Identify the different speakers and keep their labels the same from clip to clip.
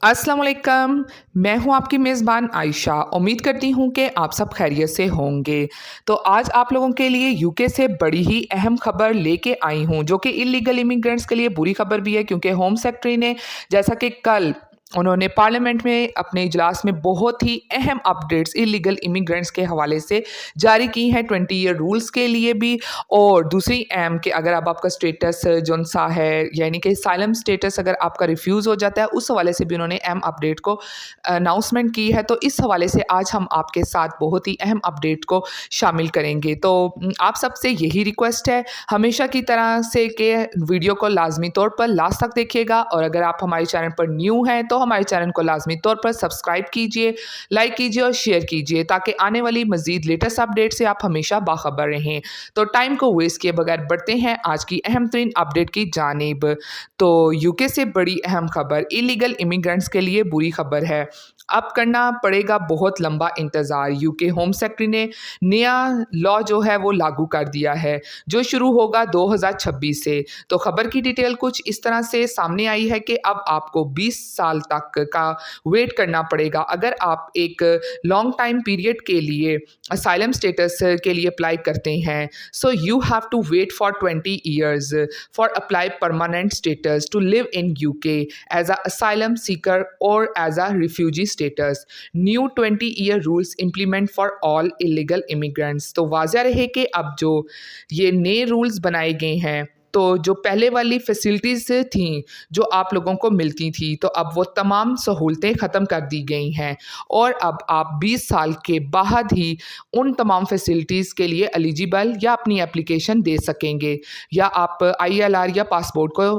Speaker 1: अस्सलाम वालेकुम। मैं हूं आपकी मेज़बान आयशा। उम्मीद करती हूं कि आप सब खैरियत से होंगे। तो आज आप लोगों के लिए यूके से बड़ी ही अहम खबर लेके आई हूं, जो कि इल्लीगल इमिग्रेंट्स के लिए बुरी खबर भी है, क्योंकि होम सेक्रेटरी ने जैसा कि कल उन्होंने पार्लियामेंट में अपने इजलास में बहुत ही अहम अपडेट्स इल्लीगल इमिग्रेंट्स के हवाले से जारी की हैं 20 ईयर रूल्स के लिए भी। और दूसरी अहम कि अगर अब आपका स्टेटस जोन सा है, यानी कि साइलम स्टेटस अगर आपका रिफ्यूज़ हो जाता है, उस हवाले से भी उन्होंने अहम अपडेट को अनाउंसमेंट की है। तो इस हवाले से आज हम आपके साथ बहुत ही अहम अपडेट को शामिल करेंगे। तो आप सबसे यही रिक्वेस्ट है हमेशा की तरह से कि वीडियो को लाजमी तौर पर लास्ट तक देखिएगा, और अगर आप हमारे चैनल पर न्यू हैं तो हमारे चैनल को लाजमी तौर पर सब्सक्राइब कीजिए, लाइक कीजिए और शेयर कीजिए, ताकि आने वाली मजीद लेटेस्ट अपडेट से आप हमेशा बाखबर रहें। तो टाइम को वेस्ट किए बगैर बढ़ते हैं आज की अहम तरीन अपडेट की जानिब। तो यूके से बड़ी अहम खबर इलीगल इमिग्रेंट्स के लिए बुरी खबर है। अब करना पड़ेगा बहुत लंबा इंतज़ार। यूके होम सेक्रेटरी ने नया लॉ जो है वो लागू कर दिया है, जो शुरू होगा 2026 से। तो खबर की डिटेल कुछ इस तरह से सामने आई है कि अब आपको 20 साल तक का वेट करना पड़ेगा अगर आप एक लॉन्ग टाइम पीरियड के लिए असाइलम स्टेटस के लिए अप्लाई करते हैं। So you have to wait for 20 years for apply permanent status to live in UK as a asylum seeker or as a refugee status. New 20-year rules implement for all illegal immigrants. तो वाज़ह रहे कि अब जो ये नए rules बनाए गए हैं, तो जो पहले वाली फैसिलिटीज़ थीं जो आप लोगों को मिलती थी, तो अब वो तमाम सहूलतें ख़त्म कर दी गई हैं, और अब आप 20 साल के बाद ही उन तमाम फैसिलिटीज़ के लिए एलिजिबल या अपनी एप्लीकेशन दे सकेंगे, या आप ILR या पासपोर्ट को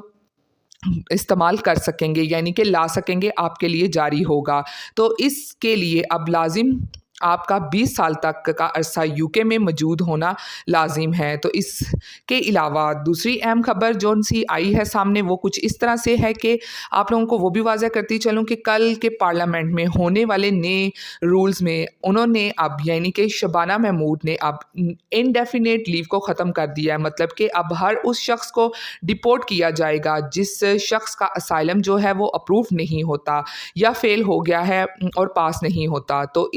Speaker 1: इस्तेमाल कर सकेंगे, यानी कि ला सकेंगे, आपके लिए जारी होगा। तो इसके लिए अब लाजिम आपका 20 साल तक का अरसा यूके में मौजूद होना लाजिम है। तो इसके अलावा दूसरी अहम खबर जो सी आई है सामने, वो कुछ इस तरह से है कि आप लोगों को वो भी वाज़ह करती चलूँ कि कल के पार्लियामेंट में होने वाले नए रूल्स में उन्होंने अब, यानी कि शबाना महमूद ने अब इनडेफिनेट लीव को ख़त्म कर दिया है। मतलब कि अब हर उस शख्स को डिपोर्ट किया जाएगा जिस शख्स का असाइलम जो है वो अप्रूव नहीं होता या फेल हो गया है और पास नहीं होता। तो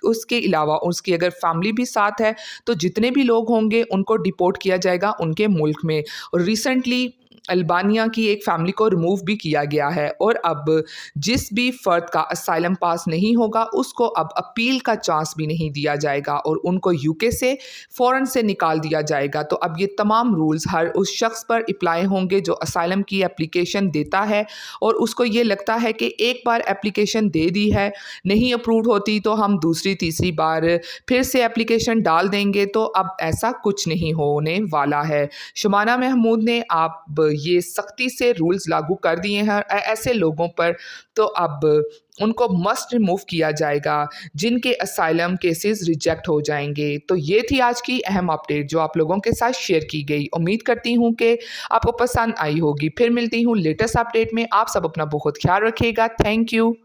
Speaker 1: उसके अलावा उसकी अगर फैमिली भी साथ है, तो जितने भी लोग होंगे उनको डिपोर्ट किया जाएगा उनके मुल्क में। और रिसेंटली अल्बानिया की एक फैमिली को रिमूव भी किया गया है, और अब जिस भी फ़र्द का असाइलम पास नहीं होगा उसको अब अपील का चांस भी नहीं दिया जाएगा, और उनको यूके से फ़ौरन से निकाल दिया जाएगा। तो अब ये तमाम रूल्स हर उस शख्स पर अप्लाई होंगे जो असाइलम की एप्लीकेशन देता है, और उसको ये लगता है कि एक बार एप्लीकेशन दे दी है, नहीं अप्रूव होती तो हम दूसरी तीसरी बार फिर से एप्लीकेशन डाल देंगे। तो अब ऐसा कुछ नहीं होने वाला है। शबाना महमूद ने अब ये सख्ती से रूल्स लागू कर दिए हैं ऐसे लोगों पर, तो अब उनको मस्ट रिमूव किया जाएगा जिनके असाइलम केसेस रिजेक्ट हो जाएंगे। तो ये थी आज की अहम अपडेट जो आप लोगों के साथ शेयर की गई। उम्मीद करती हूँ कि आपको पसंद आई होगी। फिर मिलती हूँ लेटेस्ट अपडेट में। आप सब अपना बहुत ख्याल रखिएगा। Thank you.